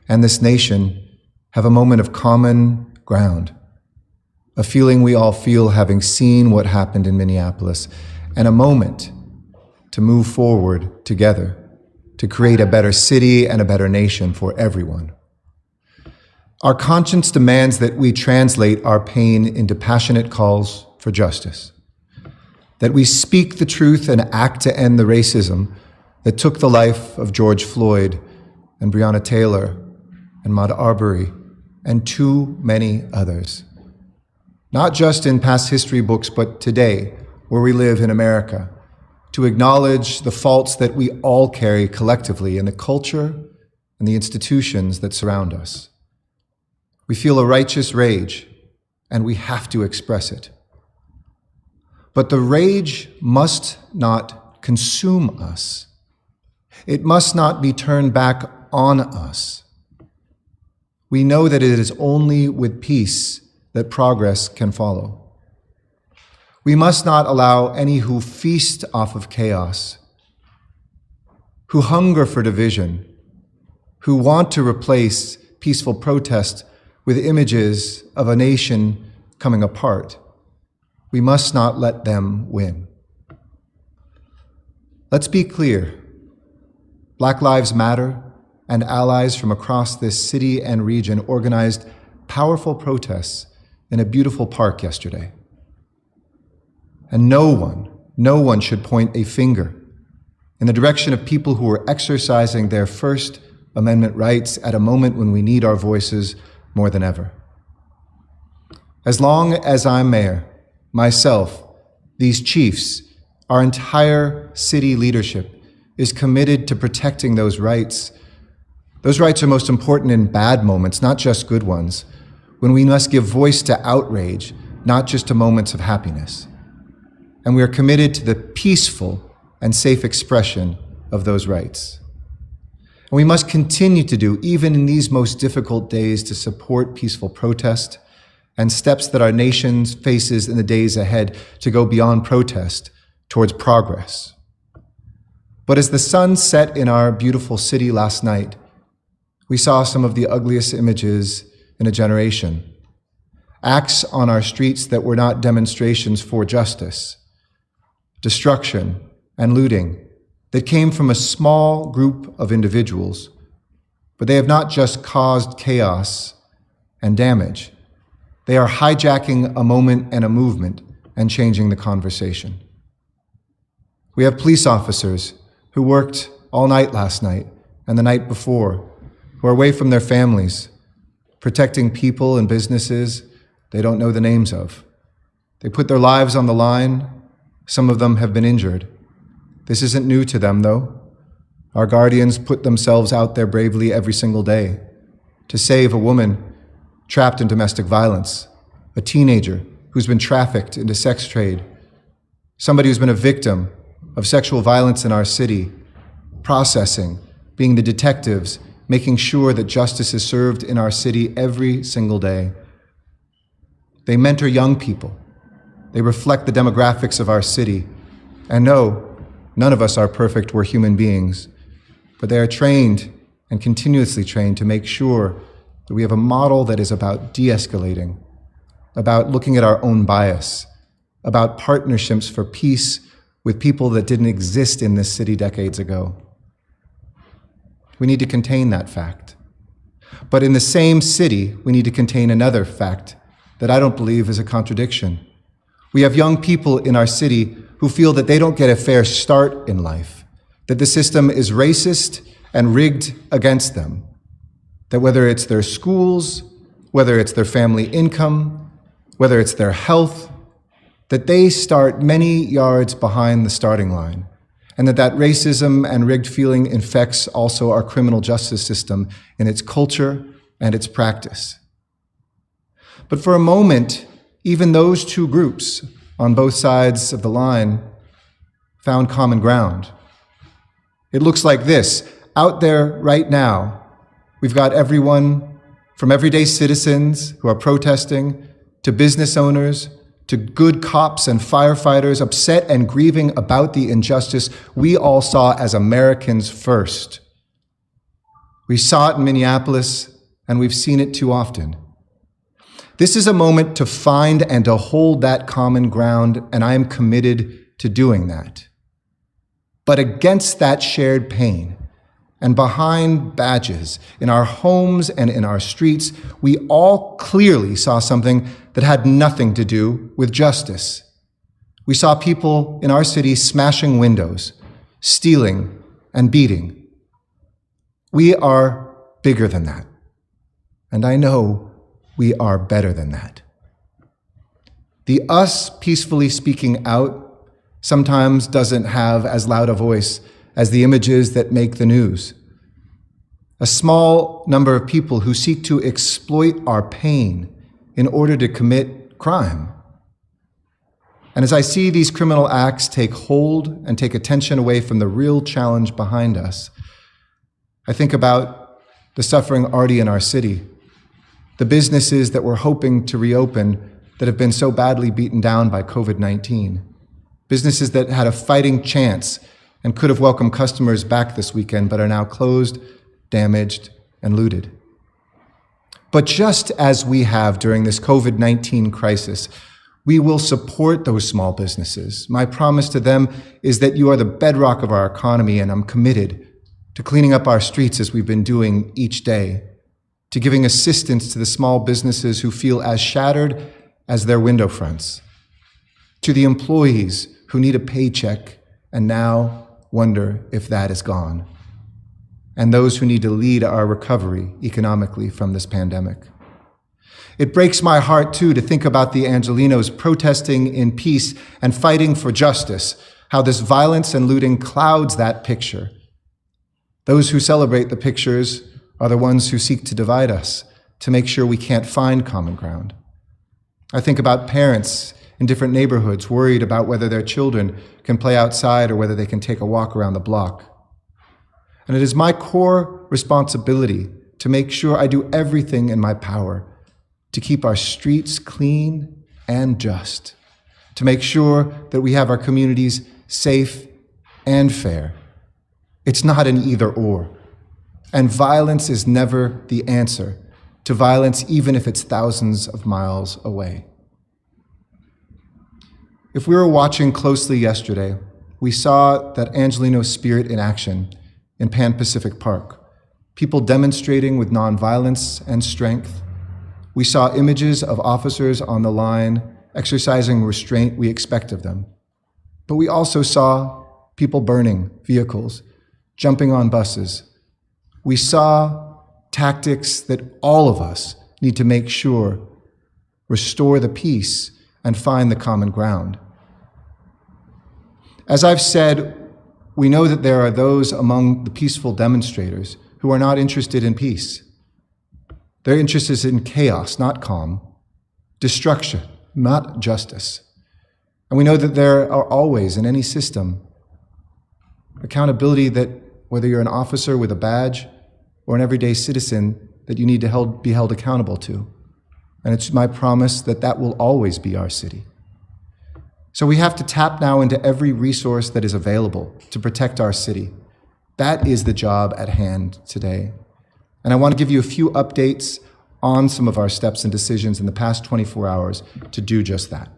and this nation have a moment of common ground, a feeling we all feel having seen what happened in Minneapolis, and a moment to move forward together to create a better city and a better nation for everyone. Our conscience demands that we translate our pain into passionate calls for justice, that we speak the truth and act to end the racism that took the life of George Floyd and Breonna Taylor and Ahmaud Arbery and too many others. Not just in past history books, but today, where we live in America, to acknowledge the faults that we all carry collectively in the culture and the institutions that surround us. We feel a righteous rage, and we have to express it. But the rage must not consume us. It must not be turned back on us. We know that it is only with peace that progress can follow. We must not allow any who feast off of chaos, who hunger for division, who want to replace peaceful protest with images of a nation coming apart. We must not let them win. Let's be clear. Black Lives Matter and allies from across this city and region organized powerful protests in a beautiful park yesterday. And no one should point a finger in the direction of people who are exercising their First Amendment rights at a moment when we need our voices more than ever. As long as I'm mayor, myself, these chiefs, our entire city leadership is committed to protecting those rights. Those rights are most important in bad moments, not just good ones, when we must give voice to outrage, not just to moments of happiness. And we are committed to the peaceful and safe expression of those rights. And we must continue to do, even in these most difficult days, to support peaceful protest and steps that our nation faces in the days ahead to go beyond protest towards progress. But as the sun set in our beautiful city last night, we saw some of the ugliest images in a generation. Acts on our streets that were not demonstrations for justice, destruction and looting that came from a small group of individuals, but they have not just caused chaos and damage. They are hijacking a moment and a movement and changing the conversation. We have police officers who worked all night last night and the night before, who are away from their families, protecting people and businesses they don't know the names of. They put their lives on the line. Some of them have been injured. This isn't new to them, though. Our guardians put themselves out there bravely every single day to save a woman trapped in domestic violence, a teenager who's been trafficked into sex trade, somebody who's been a victim of sexual violence in our city, processing, being the detectives, making sure that justice is served in our city every single day. They mentor young people. They reflect the demographics of our city. And no, none of us are perfect, we're human beings, but they are trained and continuously trained to make sure that we have a model that is about de-escalating, about looking at our own bias, about partnerships for peace with people that didn't exist in this city decades ago. We need to contain that fact. But in the same city, we need to contain another fact that I don't believe is a contradiction. We have young people in our city who feel that they don't get a fair start in life, that the system is racist and rigged against them, that whether it's their schools, whether it's their family income, whether it's their health, that they start many yards behind the starting line, and that racism and rigged feeling infects also our criminal justice system in its culture and its practice. But for a moment, even those two groups on both sides of the line found common ground. It looks like this. Out there right now, we've got everyone from everyday citizens who are protesting to business owners to good cops and firefighters upset and grieving about the injustice we all saw as Americans first. We saw it in Minneapolis, and we've seen it too often. This is a moment to find and to hold that common ground, and I am committed to doing that. But against that shared pain, and behind badges, in our homes and in our streets, we all clearly saw something that had nothing to do with justice. We saw people in our city smashing windows, stealing, and beating. We are bigger than that, and I know we are better than that. The us peacefully speaking out sometimes doesn't have as loud a voice as the images that make the news. A small number of people who seek to exploit our pain in order to commit crime. And as I see these criminal acts take hold and take attention away from the real challenge behind us, I think about the suffering already in our city, the businesses that we're hoping to reopen that have been so badly beaten down by COVID-19, businesses that had a fighting chance and could have welcomed customers back this weekend but are now closed, damaged, and looted. But just as we have during this COVID-19 crisis, we will support those small businesses. My promise to them is that you are the bedrock of our economy, and I'm committed to cleaning up our streets as we've been doing each day, to giving assistance to the small businesses who feel as shattered as their window fronts, to the employees who need a paycheck and now wonder if that is gone, and those who need to lead our recovery economically from this pandemic. It breaks my heart, too, to think about the Angelenos protesting in peace and fighting for justice, how this violence and looting clouds that picture. Those who celebrate the pictures are the ones who seek to divide us, to make sure we can't find common ground. I think about parents in different neighborhoods worried about whether their children can play outside or whether they can take a walk around the block. And it is my core responsibility to make sure I do everything in my power to keep our streets clean and just, to make sure that we have our communities safe and fair. It's not an either or. And violence is never the answer to violence, even if it's thousands of miles away. If we were watching closely yesterday, we saw that Angeleno spirit in action in Pan Pacific Park, people demonstrating with nonviolence and strength. We saw images of officers on the line exercising restraint we expect of them. But we also saw people burning vehicles, jumping on buses. We saw tactics that all of us need to make sure restore the peace and find the common ground. As I've said, we know that there are those among the peaceful demonstrators who are not interested in peace. Their interest is in chaos, not calm, destruction, not justice. And we know that there are always, in any system, accountability that whether you're an officer with a badge or an everyday citizen, that you need to be held accountable to. And it's my promise that that will always be our city. So we have to tap now into every resource that is available to protect our city. That is the job at hand today. And I want to give you a few updates on some of our steps and decisions in the past 24 hours to do just that.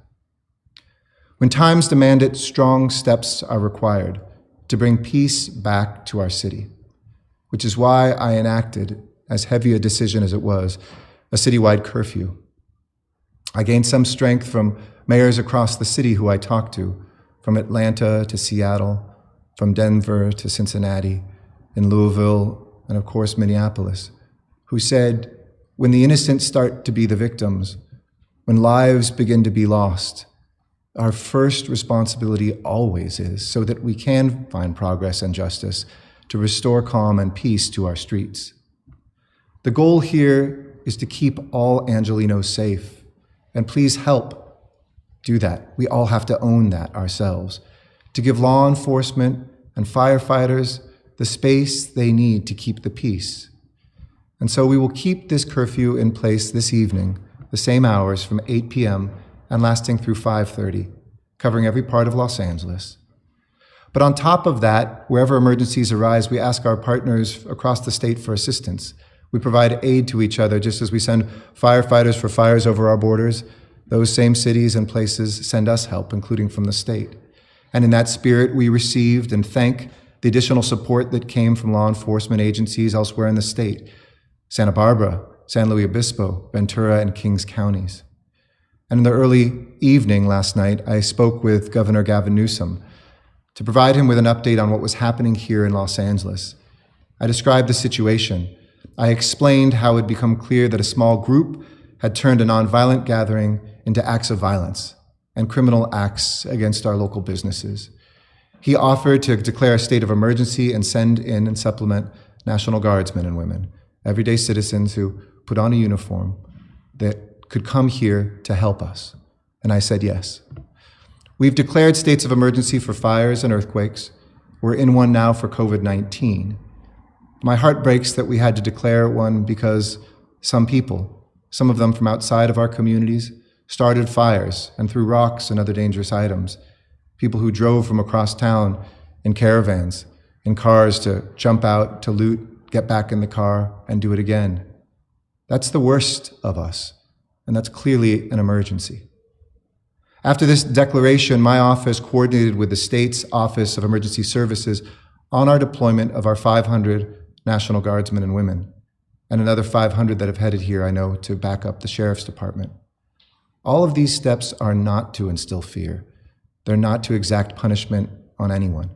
When times demand it, strong steps are required to bring peace back to our city, which is why I enacted, as heavy a decision as it was, a citywide curfew. I gained some strength from mayors across the city who I talked to, from Atlanta to Seattle, from Denver to Cincinnati, in Louisville, and of course Minneapolis, who said, when the innocent start to be the victims, when lives begin to be lost, our first responsibility always is, so that we can find progress and justice, to restore calm and peace to our streets. The goal here is to keep all Angelenos safe, and please help do that. We all have to own that ourselves, to give law enforcement and firefighters the space they need to keep the peace. And so we will keep this curfew in place this evening, the same hours from 8 p.m. and lasting through 5:30, covering every part of Los Angeles. But on top of that, wherever emergencies arise, we ask our partners across the state for assistance. We provide aid to each other, just as we send firefighters for fires over our borders. Those same cities and places send us help, including from the state. And in that spirit, we received and thank the additional support that came from law enforcement agencies elsewhere in the state: Santa Barbara, San Luis Obispo, Ventura, and Kings counties. And in the early evening last night, I spoke with Governor Gavin Newsom to provide him with an update on what was happening here in Los Angeles. I described the situation. I explained how it had become clear that a small group had turned a nonviolent gathering into acts of violence and criminal acts against our local businesses. He offered to declare a state of emergency and send in and supplement National Guardsmen and women, everyday citizens who put on a uniform that could come here to help us. And I said yes. We've declared states of emergency for fires and earthquakes. We're in one now for COVID-19. My heart breaks that we had to declare one because some people, some of them from outside of our communities, started fires and threw rocks and other dangerous items. People who drove from across town in caravans, in cars to jump out, to loot, get back in the car, and do it again. That's the worst of us, and that's clearly an emergency. After this declaration, my office coordinated with the state's Office of Emergency Services on our deployment of our 500 National Guardsmen and women, and another 500 that have headed here, I know, to back up the Sheriff's Department. All of these steps are not to instill fear. They're not to exact punishment on anyone.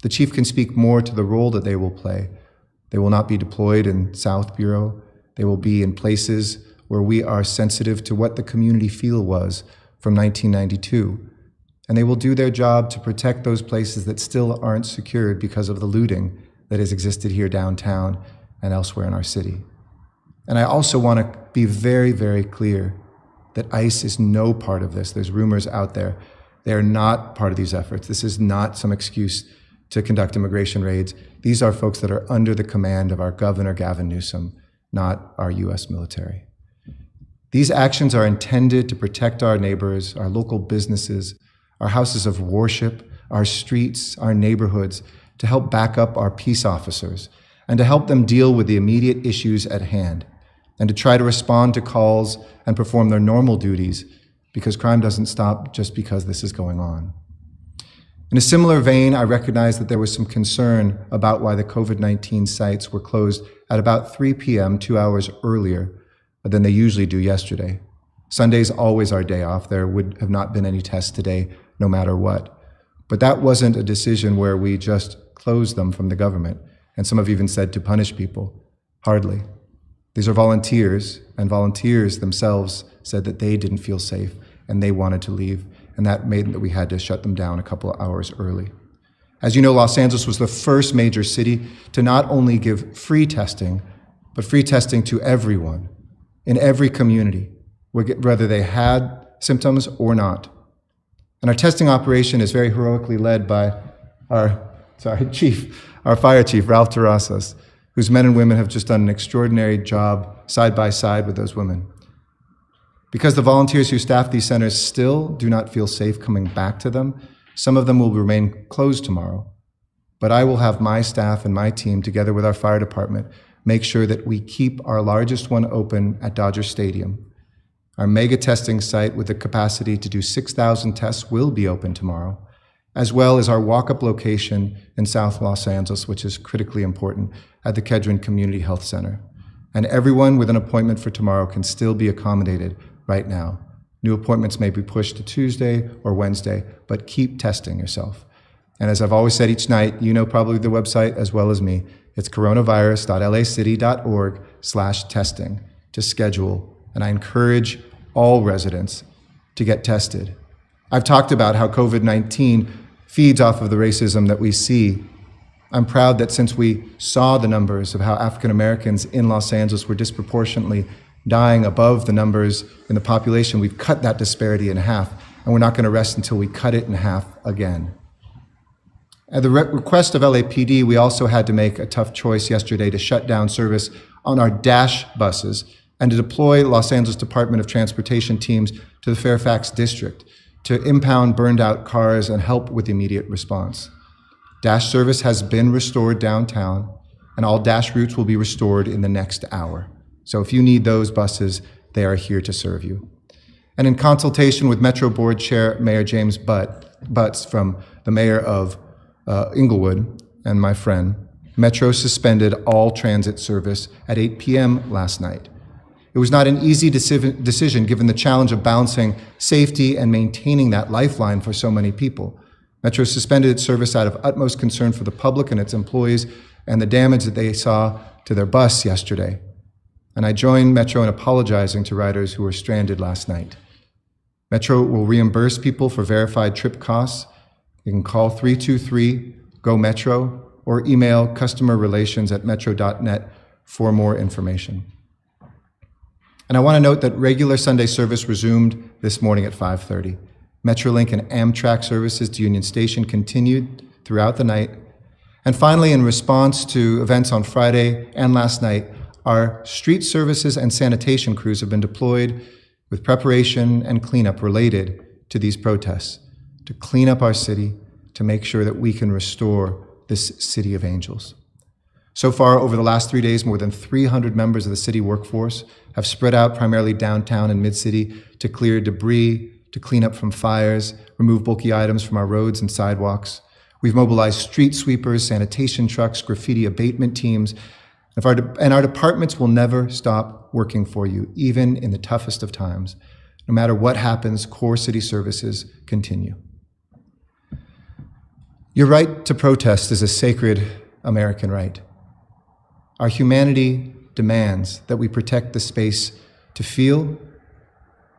The chief can speak more to the role that they will play. They will not be deployed in South Bureau. They will be in places where we are sensitive to what the community feel was from 1992. And they will do their job to protect those places that still aren't secured because of the looting that has existed here downtown and elsewhere in our city. And I also want to be very, very clear that ICE is no part of this. There's rumors out there. They are not part of these efforts. This is not some excuse to conduct immigration raids. These are folks that are under the command of our Governor Gavin Newsom, not our U.S. military. These actions are intended to protect our neighbors, our local businesses, our houses of worship, our streets, our neighborhoods, to help back up our peace officers and to help them deal with the immediate issues at hand and to try to respond to calls and perform their normal duties, because crime doesn't stop just because this is going on. In a similar vein, I recognize that there was some concern about why the COVID-19 sites were closed at about 3 p.m., 2 hours earlier than they usually do yesterday. Sunday's always our day off. There would have not been any tests today, no matter what. But that wasn't a decision where we just closed them from the government. And some have even said to punish people. Hardly. These are volunteers, and volunteers themselves said that they didn't feel safe and they wanted to leave, and that made that we had to shut them down a couple of hours early. As you know, Los Angeles was the first major city to not only give free testing, but free testing to everyone in every community, whether they had symptoms or not. And our testing operation is very heroically led by our fire chief, Ralph Terrazas, whose men and women have just done an extraordinary job side by side with those women. Because the volunteers who staff these centers still do not feel safe coming back to them, some of them will remain closed tomorrow. But I will have my staff and my team, together with our fire department, make sure that we keep our largest one open at Dodger Stadium. Our mega testing site with the capacity to do 6,000 tests will be open tomorrow, as well as our walk-up location in South Los Angeles, which is critically important, at the Kedron Community Health Center. And everyone with an appointment for tomorrow can still be accommodated right now. New appointments may be pushed to Tuesday or Wednesday, but keep testing yourself. And as I've always said each night, you know probably the website as well as me. It's coronavirus.lacity.org/testing to schedule. And I encourage all residents to get tested. I've talked about how COVID-19 feeds off of the racism that we see. I'm proud that since we saw the numbers of how African Americans in Los Angeles were disproportionately dying above the numbers in the population, we've cut that disparity in half, and we're not going to rest until we cut it in half again. At the request of LAPD, we also had to make a tough choice yesterday to shut down service on our Dash buses and to deploy Los Angeles Department of Transportation teams to the Fairfax district to impound burned out cars and help with the immediate response. Dash service has been restored downtown, and all Dash routes will be restored in the next hour. So if you need those buses, they are here to serve you. And in consultation with Metro Board Chair Mayor James Butts from the mayor of Inglewood and my friend, Metro suspended all transit service at 8 p.m. last night. It was not an easy decision given the challenge of balancing safety and maintaining that lifeline for so many people. Metro suspended its service out of utmost concern for the public and its employees and the damage that they saw to their bus yesterday. And I join Metro in apologizing to riders who were stranded last night. Metro will reimburse people for verified trip costs. You can call 323-GO-METRO or email customerrelations@metro.net for more information. And I want to note that regular Sunday service resumed this morning at 5:30. Metrolink and Amtrak services to Union Station continued throughout the night. And finally, in response to events on Friday and last night, our street services and sanitation crews have been deployed with preparation and cleanup related to these protests, to clean up our city, to make sure that we can restore this city of angels. So far, over the last 3 days, more than 300 members of the city workforce have spread out primarily downtown and mid-city to clear debris, to clean up from fires, remove bulky items from our roads and sidewalks. We've mobilized street sweepers, sanitation trucks, graffiti abatement teams, and our departments will never stop working for you, even in the toughest of times. No matter what happens, core city services continue. Your right to protest is a sacred American right. Our humanity demands that we protect the space to feel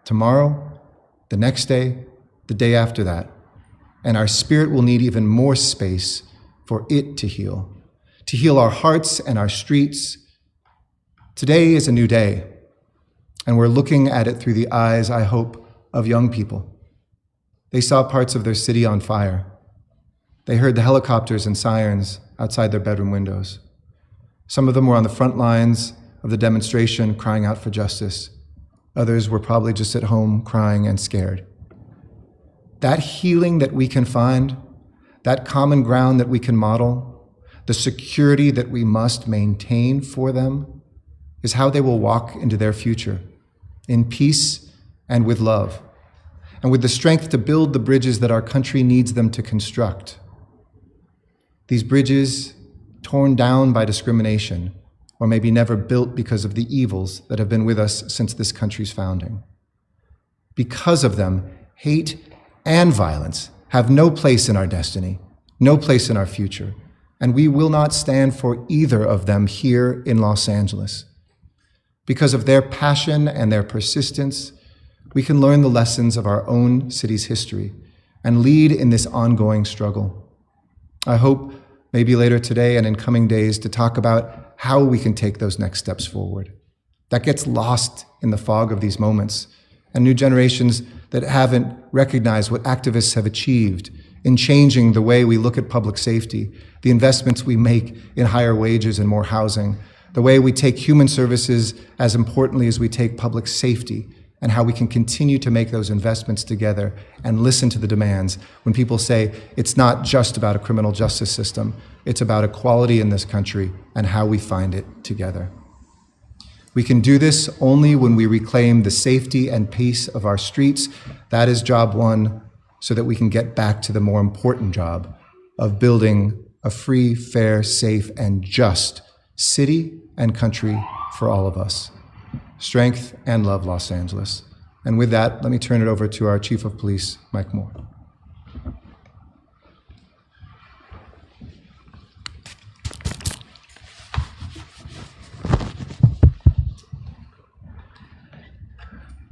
tomorrow, the next day, the day after that. And our spirit will need even more space for it to heal our hearts and our streets. Today is a new day, and we're looking at it through the eyes, I hope, of young people. They saw parts of their city on fire. They heard the helicopters and sirens outside their bedroom windows. Some of them were on the front lines of the demonstration crying out for justice. Others were probably just at home crying and scared. That healing that we can find, that common ground that we can model, the security that we must maintain for them, is how they will walk into their future, in peace and with love, and with the strength to build the bridges that our country needs them to construct. These bridges torn down by discrimination, or maybe never built because of the evils that have been with us since this country's founding. Because of them, hate and violence have no place in our destiny, no place in our future, and we will not stand for either of them here in Los Angeles. Because of their passion and their persistence, we can learn the lessons of our own city's history and lead in this ongoing struggle. I hope maybe later today and in coming days to talk about how we can take those next steps forward. That gets lost in the fog of these moments, and new generations that haven't recognized what activists have achieved in changing the way we look at public safety, the investments we make in higher wages and more housing, the way we take human services as importantly as we take public safety, and how we can continue to make those investments together and listen to the demands when people say it's not just about a criminal justice system, it's about equality in this country and how we find it together. We can do this only when we reclaim the safety and peace of our streets. That is job one, so that we can get back to the more important job of building a free, fair, safe, and just city and country for all of us. Strength and love, Los Angeles. And with that, let me turn it over to our Chief of Police, Mike Moore.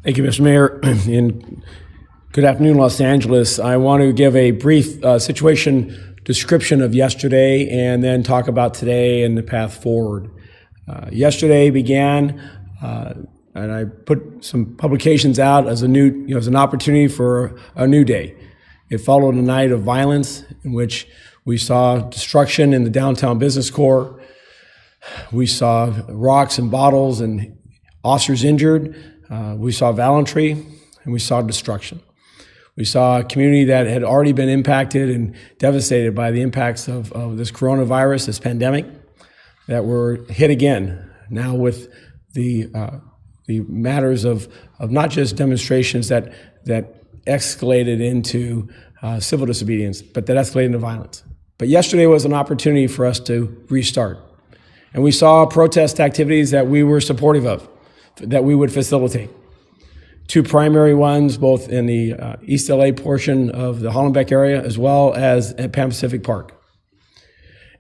Thank you, Mr. Mayor, and good afternoon, Los Angeles. I want to give a brief situation description of yesterday and then talk about today and the path forward. Yesterday began, and I put some publications out as as an opportunity for a new day. It followed a night of violence in which we saw destruction in the downtown business core. We saw rocks and bottles and officers injured. We saw valiantry and we saw destruction. We saw a community that had already been impacted and devastated by the impacts of this coronavirus, this pandemic, that were hit again now with the matters of not just demonstrations that escalated into civil disobedience, but that escalated into violence. But yesterday was an opportunity for us to restart. And we saw protest activities that we were supportive of, that we would facilitate. Two primary ones, both in the East LA portion of the Hollenbeck area, as well as at Pan Pacific Park.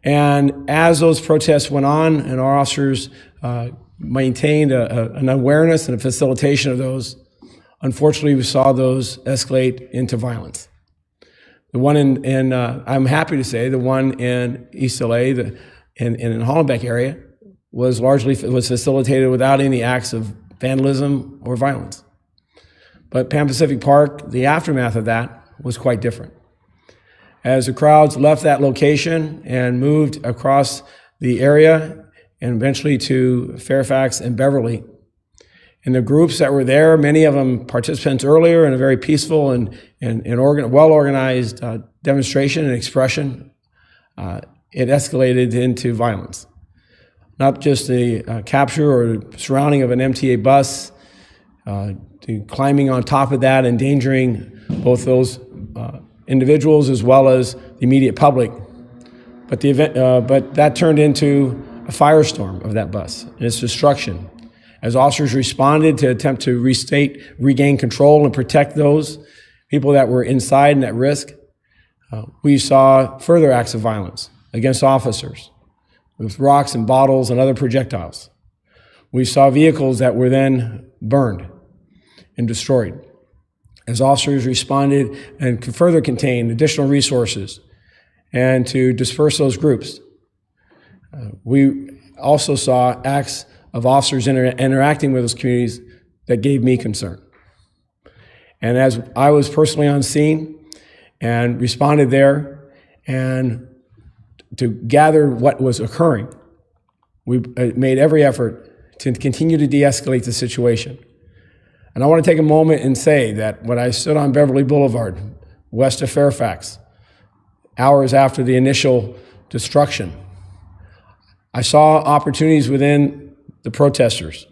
And as those protests went on and our officers maintained an awareness and a facilitation of those, unfortunately, we saw those escalate into violence. The one in I'm happy to say, the one in East LA, in the Hollenbeck area, was facilitated without any acts of vandalism or violence. But Pan Pacific Park, the aftermath of that was quite different. As the crowds left that location and moved across the area and eventually to Fairfax and Beverly, and the groups that were there, many of them participants earlier in a very peaceful and well-organized demonstration and expression, it escalated into violence. Not just the capture or surrounding of an MTA bus, to climbing on top of that, endangering both those individuals as well as the immediate public. But that turned into a firestorm of that bus and its destruction. As officers responded to attempt to regain control and protect those people that were inside and at risk, we saw further acts of violence against officers with rocks and bottles and other projectiles. We saw vehicles that were then burned and destroyed. As officers responded and could further contain additional resources and to disperse those groups, we also saw acts of officers interacting with those communities that gave me concern. And as I was personally on scene and responded there and to gather what was occurring, we made every effort to continue to de-escalate the situation. And I want to take a moment and say that when I stood on Beverly Boulevard, west of Fairfax, hours after the initial destruction, I saw opportunities within the protesters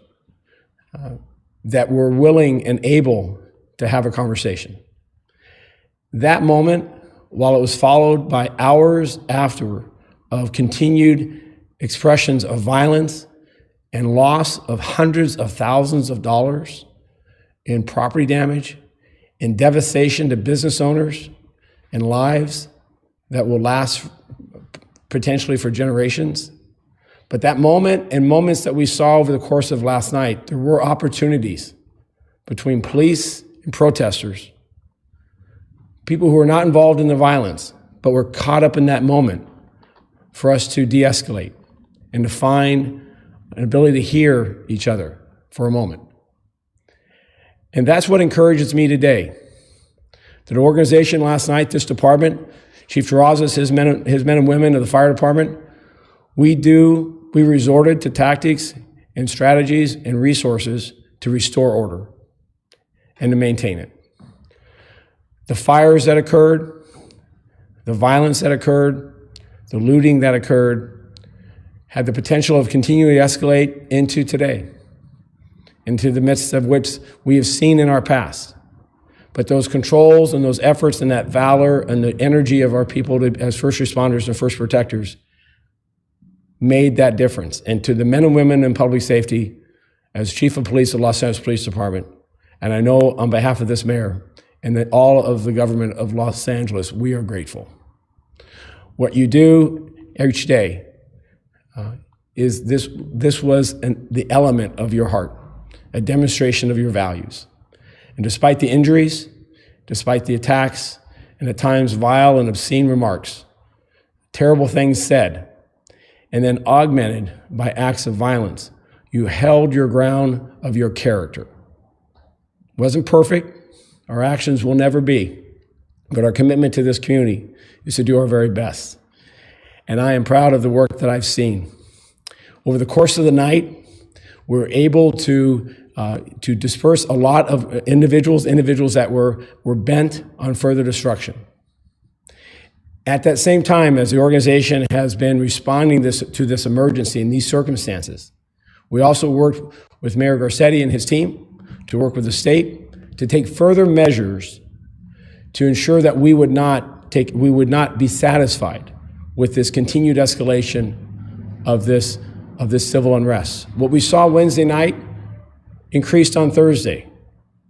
that were willing and able to have a conversation. That moment, while it was followed by hours after of continued expressions of violence and loss of hundreds of thousands of dollars in property damage, in devastation to business owners and lives that will last potentially for generations. But that moment and moments that we saw over the course of last night, there were opportunities between police and protesters, people who were not involved in the violence, but were caught up in that moment for us to de-escalate and to find an ability to hear each other for a moment. And that's what encourages me today. The organization last night, this department, Chief Terrazas, his men and women of the fire department, we resorted to tactics and strategies and resources to restore order and to maintain it. The fires that occurred, the violence that occurred, the looting that occurred had the potential of continuing to escalate into today, into the midst of which we have seen in our past. But those controls and those efforts and that valor and the energy of our people as first responders and first protectors made that difference. And to the men and women in public safety, as Chief of Police of Los Angeles Police Department, and I know on behalf of this mayor and all of the government of Los Angeles, we are grateful. What you do each day is this was the element of your heart, a demonstration of your values. And despite the injuries, despite the attacks, and at times vile and obscene remarks, terrible things said, and then augmented by acts of violence, you held your ground of your character. It wasn't perfect, our actions will never be, but our commitment to this community is to do our very best. And I am proud of the work that I've seen. Over the course of the night, We're able to disperse a lot of individuals that were bent on further destruction. At that same time, as the organization has been responding to this emergency in these circumstances, we also worked with Mayor Garcetti and his team to work with the state to take further measures to ensure that we would not be satisfied with this continued escalation of this civil unrest. What we saw Wednesday night increased on Thursday.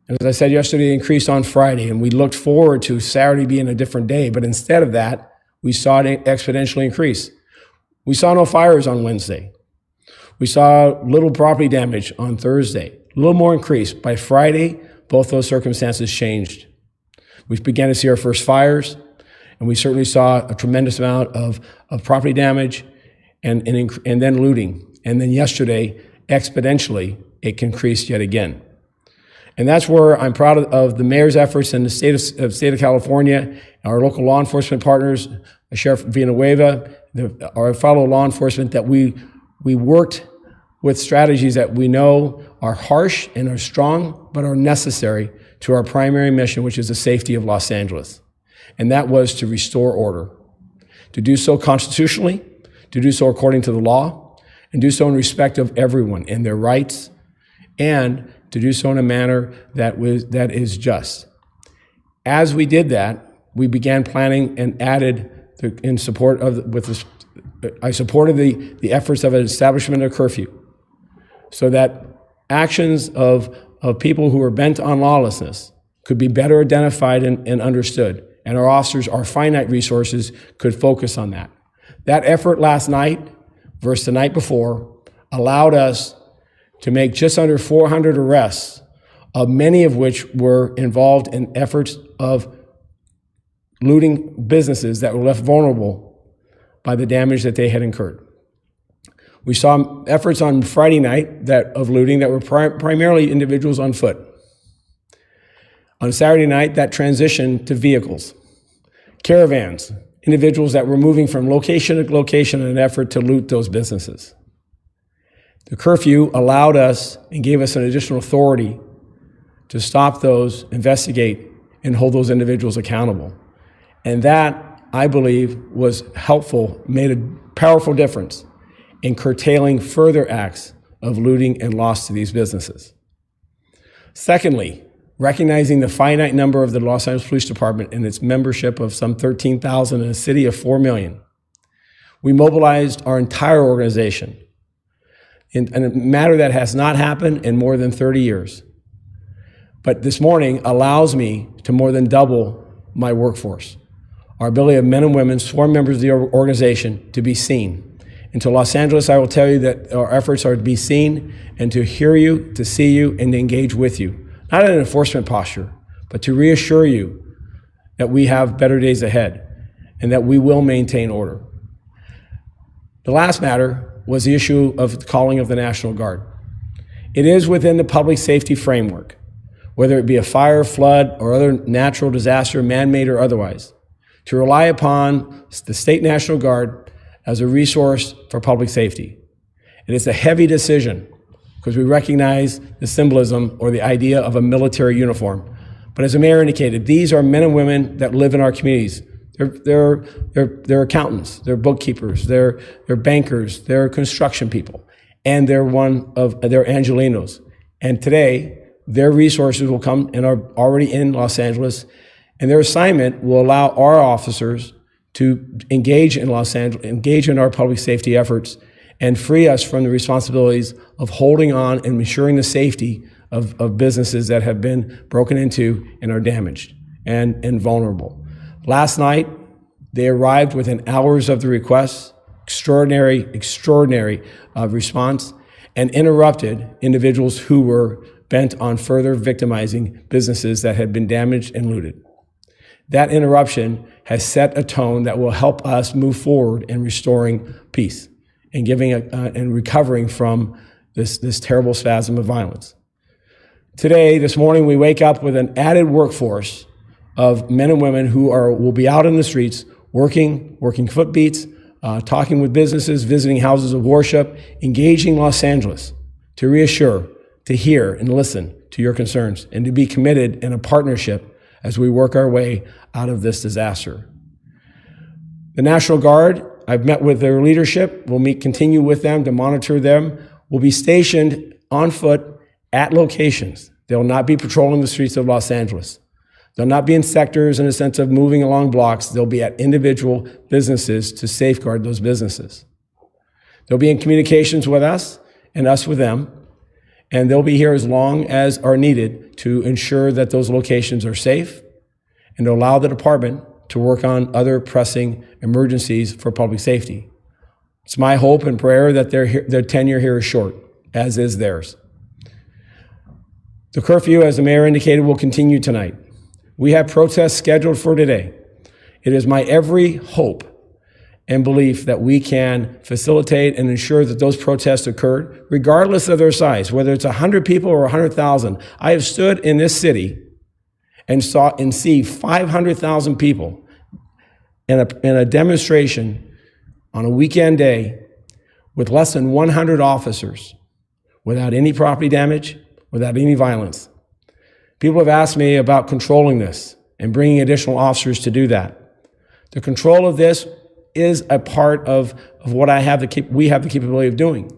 And as I said yesterday, it increased on Friday, and we looked forward to Saturday being a different day, but instead of that, we saw it exponentially increase. We saw no fires on Wednesday. We saw little property damage on Thursday, a little more increase. By Friday, both those circumstances changed. We began to see our first fires, and we certainly saw a tremendous amount of property damage and then looting. And then yesterday, exponentially, it increased yet again. And that's where I'm proud of the mayor's efforts in the state of California, our local law enforcement partners, Sheriff Villanueva, our fellow law enforcement, that we worked with strategies that we know are harsh and are strong, but are necessary to our primary mission, which is the safety of Los Angeles. And that was to restore order, to do so constitutionally, to do so according to the law, and do so in respect of everyone and their rights, and to do so in a manner that is just. As we did that, we began planning and added, I supported the efforts of an establishment of curfew, so that actions of people who are bent on lawlessness could be better identified and understood, and our officers, our finite resources, could focus on that. That effort last night versus the night before allowed us to make just under 400 arrests, many of which were involved in efforts of looting businesses that were left vulnerable by the damage that they had incurred. We saw efforts on Friday night of looting that were primarily individuals on foot. On Saturday night, that transitioned to vehicles, caravans, individuals that were moving from location to location in an effort to loot those businesses. The curfew allowed us and gave us an additional authority to stop those, investigate, and hold those individuals accountable. And that, I believe, was helpful, made a powerful difference in curtailing further acts of looting and loss to these businesses. Secondly, recognizing the finite number of the Los Angeles Police Department and its membership of some 13,000 in a city of 4 million, we mobilized our entire organization in a matter that has not happened in more than 30 years. But this morning allows me to more than double my workforce. Our ability of men and women, sworn members of the organization, to be seen. And to Los Angeles, I will tell you that our efforts are to be seen and to hear you, to see you, and to engage with you. Not in an enforcement posture, but to reassure you that we have better days ahead and that we will maintain order. The last matter was the issue of the calling of the National Guard. It is within the public safety framework, whether it be a fire, flood, or other natural disaster, man-made or otherwise, to rely upon the State National Guard as a resource for public safety. And it's a heavy decision because we recognize the symbolism or the idea of a military uniform. But as the mayor indicated, these are men and women that live in our communities. They're accountants, they're bookkeepers, they're bankers, they're construction people, and they're Angelenos. And today, their resources will come and are already in Los Angeles, and their assignment will allow our officers to engage in Los Angeles, engage in our public safety efforts, and free us from the responsibilities of holding on and ensuring the safety of businesses that have been broken into and are damaged and vulnerable. Last night, they arrived within hours of the request, extraordinary response, and interrupted individuals who were bent on further victimizing businesses that had been damaged and looted. That interruption has set a tone that will help us move forward in restoring peace and and recovering from this terrible spasm of violence. Today, this morning, we wake up with an added workforce of men and women who will be out in the streets working foot beats, talking with businesses, visiting houses of worship, engaging Los Angeles to reassure, to hear and listen to your concerns, and to be committed in a partnership as we work our way out of this disaster. The National Guard, I've met with their leadership. We'll continue with them to monitor them. We'll be stationed on foot at locations. They will not be patrolling the streets of Los Angeles. They'll not be in sectors in a sense of moving along blocks. They'll be at individual businesses to safeguard those businesses. They'll be in communications with us and us with them, and they'll be here as long as are needed to ensure that those locations are safe and to allow the department to work on other pressing emergencies for public safety. It's my hope and prayer that their tenure here is short, as is theirs. The curfew, as the mayor indicated, will continue tonight. We have protests scheduled for today. It is my every hope and belief that we can facilitate and ensure that those protests occur, regardless of their size, whether it's 100 people or 100,000. I have stood in this city and see 500,000 people in a demonstration on a weekend day with less than 100 officers, without any property damage, without any violence. People have asked me about controlling this and bringing additional officers to do that. The control of this is a part of what we have the capability of doing,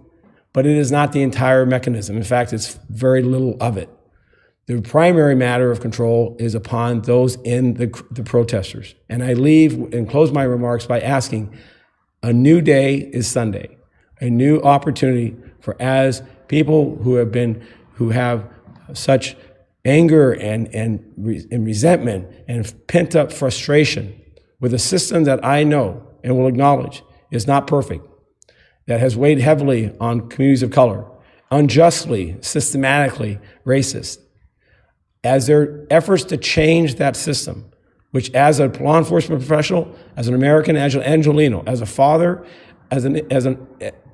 but it is not the entire mechanism. In fact, it's very little of it. The primary matter of control is upon those in the protesters. And I leave and close my remarks by asking, a new day is Sunday, a new opportunity for, as people who have such anger and resentment and pent-up frustration with a system that I know and will acknowledge is not perfect, that has weighed heavily on communities of color, unjustly, systematically racist. As their efforts to change that system, which as a law enforcement professional, as an American Angelino, as a father,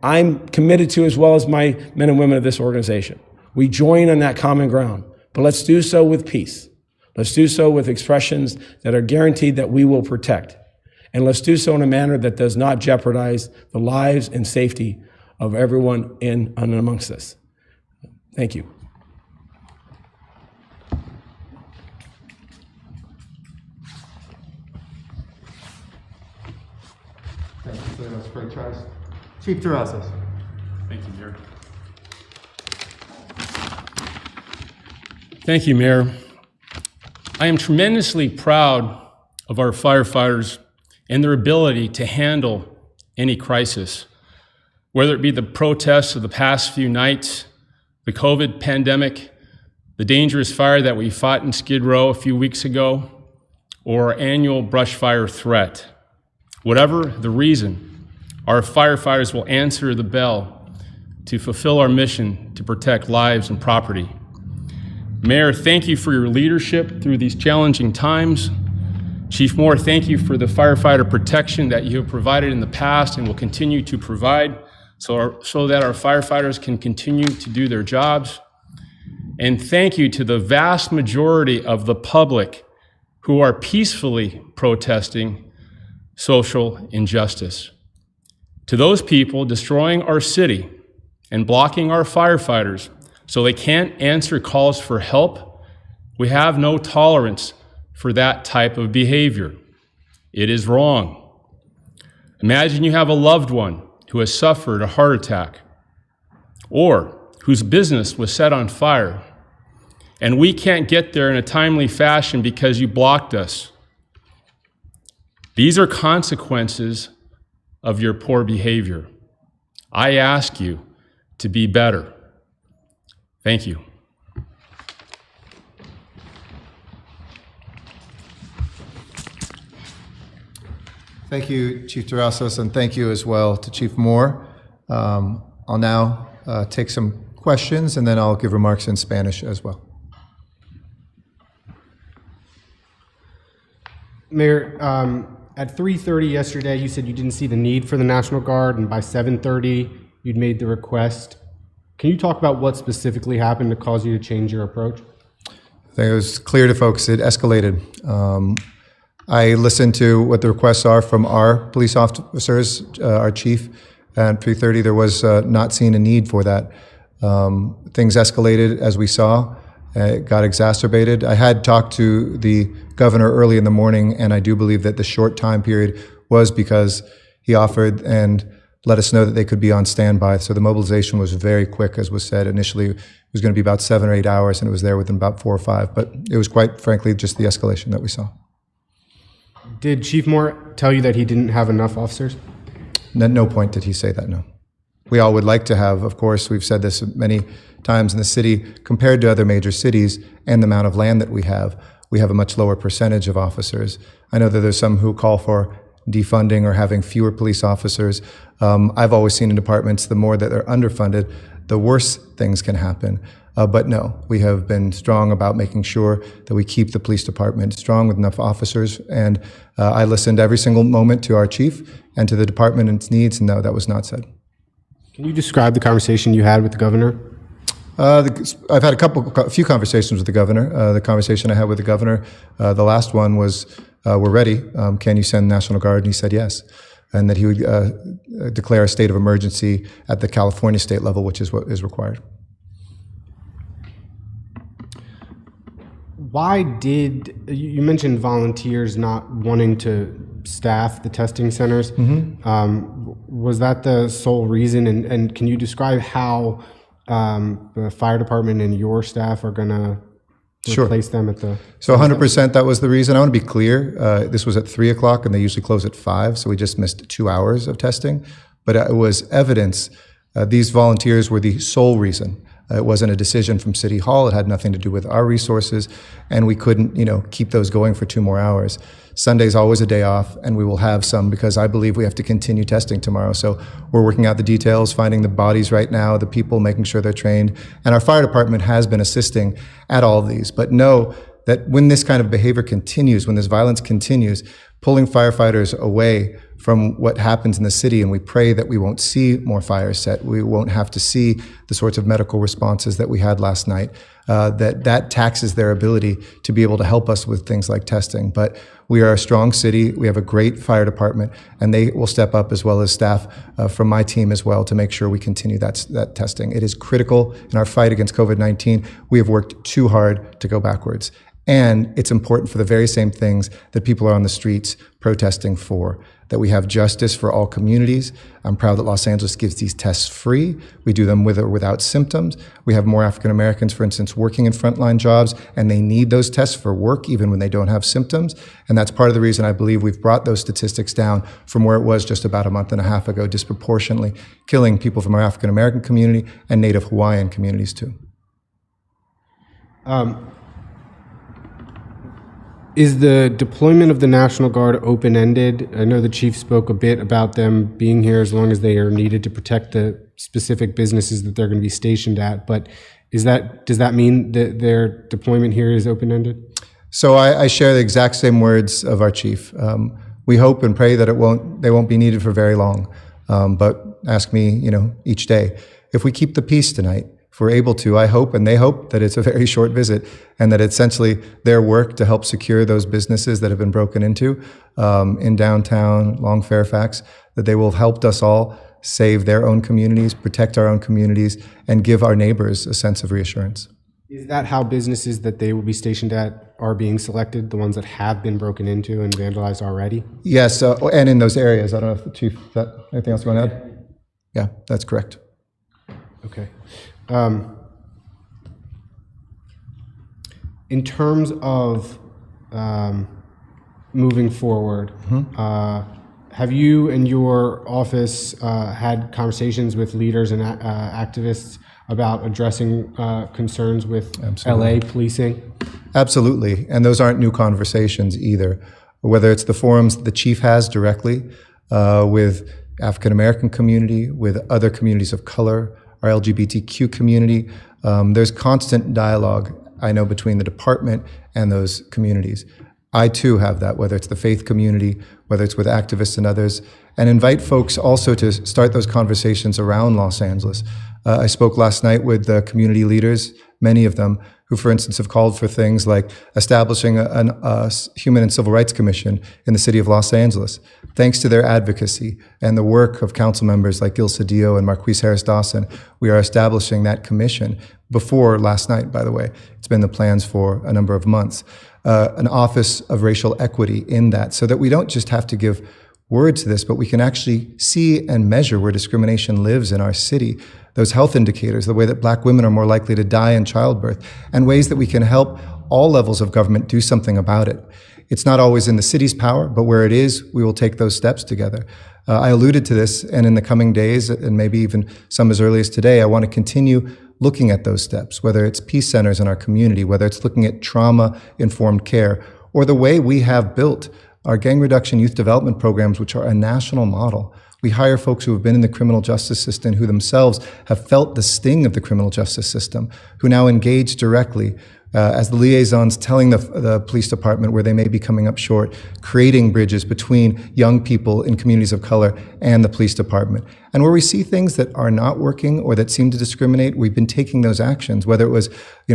I'm committed to, as well as my men and women of this organization. We join on that common ground, but let's do so with peace. Let's do so with expressions that are guaranteed that we will protect. And let's do so in a manner that does not jeopardize the lives and safety of everyone in and amongst us. Thank you. Thank you, sir. That's great choice. Chief Terrazas. Thank you, Mayor. Thank you, Mayor. I am tremendously proud of our firefighters and their ability to handle any crisis, whether it be the protests of the past few nights, the COVID pandemic, the dangerous fire that we fought in Skid Row a few weeks ago, or our annual brush fire threat. Whatever the reason, our firefighters will answer the bell to fulfill our mission to protect lives and property. Mayor, thank you for your leadership through these challenging times. Chief Moore, thank you for the firefighter protection that you have provided in the past and will continue to provide so that our firefighters can continue to do their jobs. And thank you to the vast majority of the public who are peacefully protesting social injustice. To those people destroying our city and blocking our firefighters so they can't answer calls for help, we have no tolerance for that type of behavior. It is wrong. Imagine you have a loved one who has suffered a heart attack or whose business was set on fire, and we can't get there in a timely fashion because you blocked us. These are consequences of your poor behavior. I ask you to be better. Thank you. Thank you, Chief Terrazas, and thank you as well to Chief Moore. I'll now take some questions, and then I'll give remarks in Spanish as well. Mayor, at 3:30 yesterday, you said you didn't see the need for the National Guard, and by 7:30, you'd made the request. Can you talk about what specifically happened to cause you to change your approach? I think it was clear to folks it escalated. I listened to what the requests are from our police officers, our chief, and at 3:30 there was not seen a need for that. Things escalated as we saw. It got exacerbated. I had talked to the governor early in the morning, and I do believe that the short time period was because he offered and let us know that they could be on standby. So the mobilization was very quick, as was said. Initially, it was going to be about 7 or 8 hours, and it was there within about 4 or 5. But it was quite frankly just the escalation that we saw. Did Chief Moore tell you that he didn't have enough officers? At no point did he say that, no. We all would like to have, of course, we've said this many times in the city, compared to other major cities and the amount of land that we have a much lower percentage of officers. I know that there's some who call for defunding or having fewer police officers. I've always seen in departments, the more that they're underfunded, the worse things can happen. But no, we have been strong about making sure that we keep the police department strong with enough officers. And I listened every single moment to our chief and to the department and its needs, and no, that was not said. Can you describe the conversation you had with the governor? I've had a few conversations with the governor. The conversation I had with the governor, the last one was, we're ready. Can you send National Guard? And he said yes. And that he would declare a state of emergency at the California state level, which is what is required. Why did, you mentioned volunteers not wanting to staff the testing centers. Was that the sole reason? And can you describe how the fire department and your staff are going to replace them at the... So 100% that was the reason. I want to be clear. This was at 3 o'clock and they usually close at 5. So we just missed 2 hours of testing. But it was evidence. These volunteers were the sole reason. It wasn't a decision from City Hall. It had nothing to do with our resources, and we couldn't, keep those going for 2 more hours. Sunday's always a day off, and we will have some because I believe we have to continue testing tomorrow. So we're working out the details, finding the bodies right now, the people, making sure they're trained, and our fire department has been assisting at all of these. But know that when this kind of behavior continues, when this violence continues, pulling firefighters away from what happens in the city, and we pray that we won't see more fires set, we won't have to see the sorts of medical responses that we had last night, that taxes their ability to be able to help us with things like testing. But we are a strong city, we have a great fire department, and they will step up as well as staff from my team as well to make sure we continue that testing. It is critical in our fight against COVID-19. We have worked too hard to go backwards. And it's important for the very same things that people are on the streets protesting for, that we have justice for all communities. I'm proud that Los Angeles gives these tests free. We do them with or without symptoms. We have more African Americans, for instance, working in frontline jobs, and they need those tests for work even when they don't have symptoms. And that's part of the reason I believe we've brought those statistics down from where it was just about a month and a half ago, disproportionately killing people from our African American community and Native Hawaiian communities too. Is the deployment of the National Guard open-ended? I know the chief spoke a bit about them being here as long as they are needed to protect the specific businesses that they're going to be stationed at, but does that mean that their deployment here is open-ended? So I share the exact same words of our chief. We hope and pray that they won't be needed for very long, but ask me, each day. If we keep the peace tonight, if we're able to, I hope, and they hope, that it's a very short visit and that it's essentially their work to help secure those businesses that have been broken into in downtown Long Fairfax, that they will have helped us all save their own communities, protect our own communities, and give our neighbors a sense of reassurance. Is that how businesses that they will be stationed at are being selected, the ones that have been broken into and vandalized already? Yes, and in those areas. I don't know if the chief, anything else you want to add? Yeah, that's correct. Okay. In terms of moving forward, have you and your office had conversations with leaders and activists about addressing concerns with LA policing? Absolutely, and those aren't new conversations either. Whether it's the forums that the chief has directly with African American community, with other communities of color, our LGBTQ community. There's constant dialogue, I know, between the department and those communities. I too have that, whether it's the faith community, whether it's with activists and others, and invite folks also to start those conversations around Los Angeles. I spoke last night with the community leaders many of them, who, for instance, have called for things like establishing a Human and Civil Rights Commission in the city of Los Angeles. Thanks to their advocacy and the work of council members like Gil Cedillo and Marquise Harris Dawson, we are establishing that commission before last night, by the way. It's been the plans for a number of months. An Office of Racial Equity in that, so that we don't just have to give word to this, but we can actually see and measure where discrimination lives in our city, those health indicators, the way that Black women are more likely to die in childbirth, and ways that we can help all levels of government do something about it. It's not always in the city's power, but where it is, we will take those steps together. I alluded to this, and in the coming days, and maybe even some as early as today, I want to continue looking at those steps, whether it's peace centers in our community, whether it's looking at trauma-informed care, or the way we have built our gang reduction youth development programs, which are a national model. We hire folks who have been in the criminal justice system, who themselves have felt the sting of the criminal justice system, who now engage directly as the liaisons, telling the police department where they may be coming up short, creating bridges between young people in communities of color and the police department. And where we see things that are not working or that seem to discriminate, we've been taking those actions, whether it was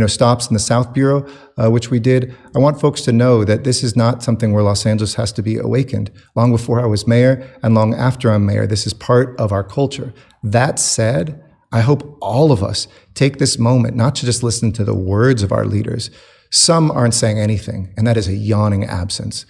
stops in the South Bureau, which we did. I want folks to know that this is not something where Los Angeles has to be awakened. Long before I was mayor and long after I'm mayor, this is part of our culture. That said, I hope all of us take this moment not to just listen to the words of our leaders. Some aren't saying anything, and that is a yawning absence.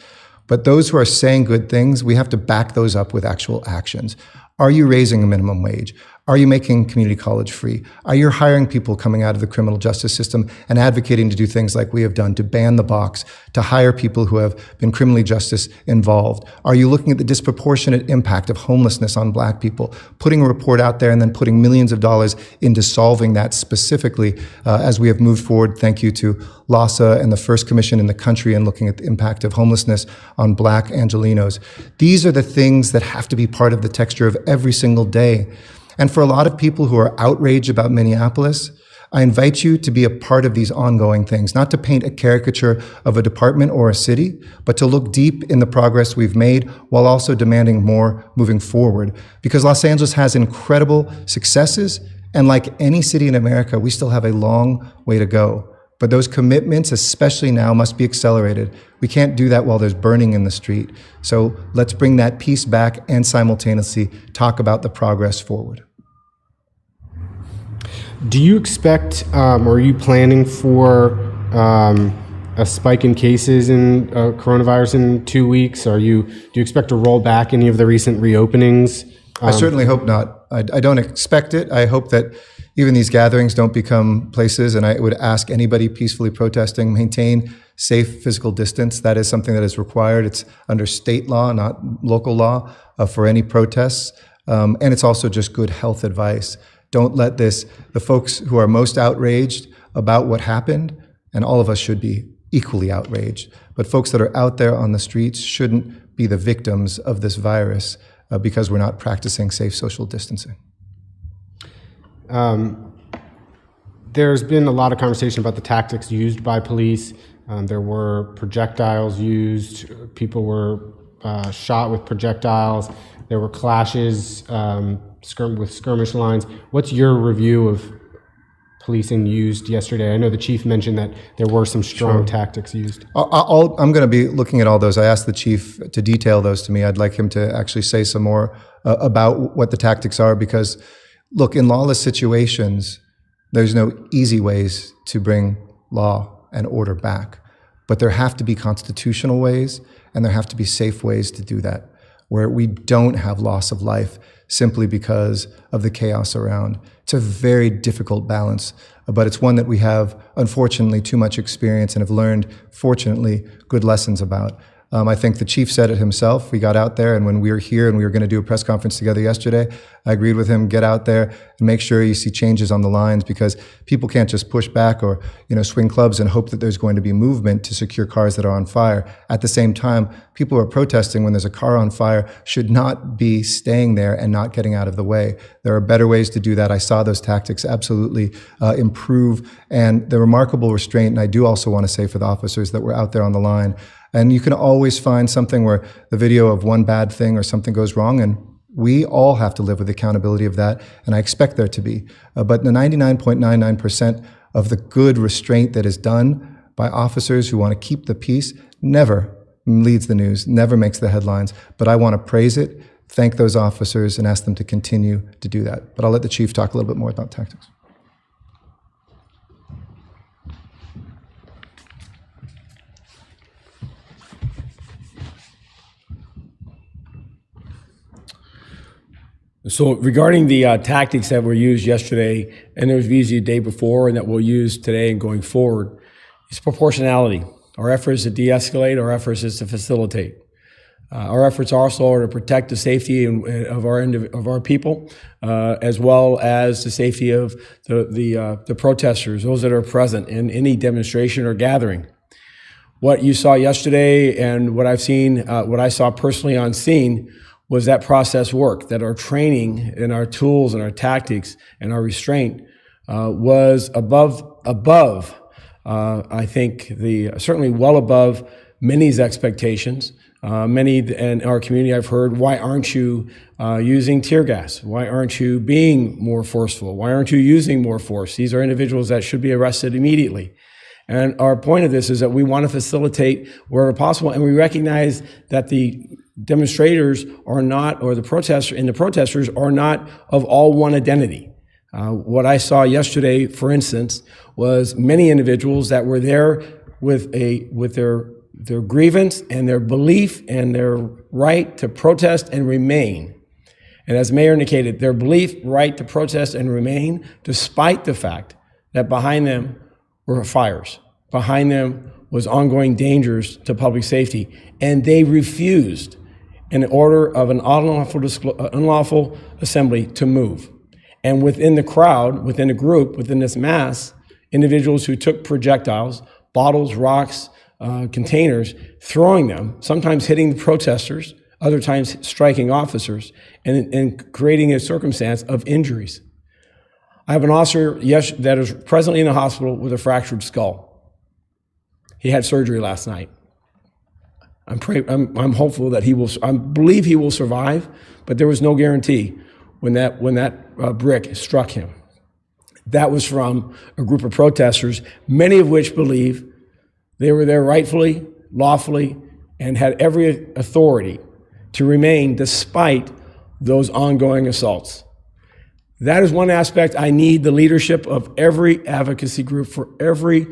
But those who are saying good things, we have to back those up with actual actions. Are you raising a minimum wage? Are you making community college free? Are you hiring people coming out of the criminal justice system and advocating to do things like we have done, to ban the box, to hire people who have been criminally justice involved? Are you looking at the disproportionate impact of homelessness on Black people, putting a report out there and then putting millions of dollars into solving that specifically as we have moved forward, thank you to LASA and the first commission in the country in looking at the impact of homelessness on Black Angelenos. These are the things that have to be part of the texture of every single day. And for a lot of people who are outraged about Minneapolis, I invite you to be a part of these ongoing things, not to paint a caricature of a department or a city, but to look deep in the progress we've made while also demanding more moving forward. Because Los Angeles has incredible successes, and like any city in America, we still have a long way to go. But those commitments, especially now, must be accelerated. We can't do that while there's burning in the street. So let's bring that peace back and simultaneously talk about the progress forward. Do you expect, or are you planning for a spike in cases in coronavirus in 2 weeks? Do you expect to roll back any of the recent reopenings? I certainly hope not. I don't expect it. I hope that even these gatherings don't become places, and I would ask anybody peacefully protesting, maintain safe physical distance. That is something that is required. It's under state law, not local law, for any protests. And it's also just good health advice. Don't let the folks who are most outraged about what happened, and all of us should be equally outraged, but folks that are out there on the streets shouldn't be the victims of this virus because we're not practicing safe social distancing. There's been a lot of conversation about the tactics used by police. There were projectiles used. People were shot with projectiles. There were clashes with skirmish lines. What's your review of policing used yesterday? I know the chief mentioned that there were some strong tactics used. I'm going to be looking at all those. I asked the chief to detail those to me. I'd like him to actually say some more about what the tactics are, because look, in lawless situations, there's no easy ways to bring law and order back, but there have to be constitutional ways and there have to be safe ways to do that, where we don't have loss of life simply because of the chaos around. It's a very difficult balance, but it's one that we have, unfortunately, too much experience and have learned, fortunately, good lessons about. I think the chief said it himself. We got out there, and when we were here and we were going to do a press conference together yesterday, I agreed with him, get out there and make sure you see changes on the lines, because people can't just push back or swing clubs and hope that there's going to be movement to secure cars that are on fire. At the same time, people who are protesting when there's a car on fire should not be staying there and not getting out of the way. There are better ways to do that. I saw those tactics absolutely improve, and the remarkable restraint, and I do also want to say for the officers that were out there on the line. And you can always find something where the video of one bad thing or something goes wrong, and we all have to live with the accountability of that, and I expect there to be. But the 99.99% of the good restraint that is done by officers who want to keep the peace never leads the news, never makes the headlines. But I want to praise it, thank those officers, and ask them to continue to do that. But I'll let the chief talk a little bit more about tactics. So regarding the tactics that were used yesterday, and there was used the day before, and that we'll use today and going forward, is proportionality. Our effort is to de-escalate. Our effort is to facilitate. Our efforts also are to protect the safety of our people, as well as the safety of the protesters, those that are present in any demonstration or gathering. What you saw yesterday and what I've seen, what I saw personally on scene, was that process work, that our training and our tools and our tactics and our restraint was above, I think, certainly well above many's expectations. Many in our community I've heard, why aren't you using tear gas? Why aren't you being more forceful? Why aren't you using more force? These are individuals that should be arrested immediately. And our point of this is that we want to facilitate wherever possible, and we recognize that the demonstrators are not, or the protesters are not of all one identity. What I saw yesterday, for instance, was many individuals that were there with their grievance and their belief and their right to protest and remain. And as Mayor indicated, their belief, right to protest and remain, despite the fact that behind them were fires. Behind them was ongoing dangers to public safety. And they refused, in order of an unlawful assembly, to move. And within the crowd, within the group, within this mass, individuals who took projectiles, bottles, rocks, containers, throwing them, sometimes hitting the protesters, other times striking officers, and creating a circumstance of injuries. I have an officer that is presently in the hospital with a fractured skull. He had surgery last night. I'm hopeful that I believe he will survive, but there was no guarantee when that brick struck him. That was from a group of protesters, many of which believe they were there rightfully, lawfully, and had every authority to remain despite those ongoing assaults. That is one aspect I need the leadership of every advocacy group for every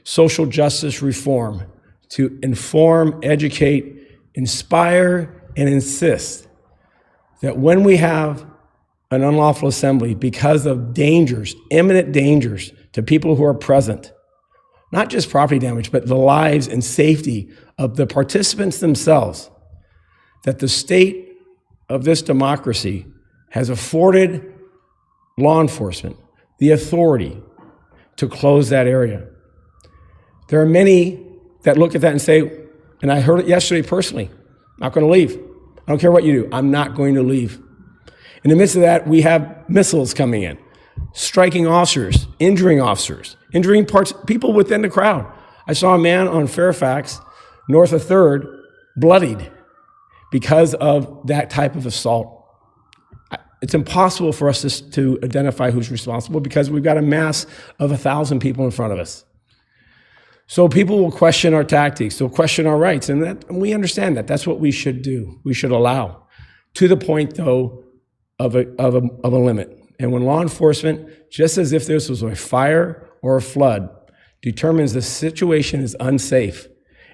social justice reform to inform, educate, inspire, and insist that when we have an unlawful assembly because of dangers, imminent dangers to people who are present, not just property damage, but the lives and safety of the participants themselves, that the state of this democracy has afforded law enforcement the authority to close that area. There are many that look at that and say, and I heard it yesterday personally, I'm not going to leave. I don't care what you do. I'm not going to leave. In the midst of that, we have missiles coming in, striking officers, injuring people within the crowd. I saw a man on Fairfax, north of 3rd, bloodied because of that type of assault. It's impossible for us to identify who's responsible because we've got a mass of 1,000 people in front of us. So people will question our tactics, they'll question our rights, and we understand that. That's what we should do. We should allow, to the point, though, of a limit. And when law enforcement, just as if this was a fire or a flood, determines the situation is unsafe,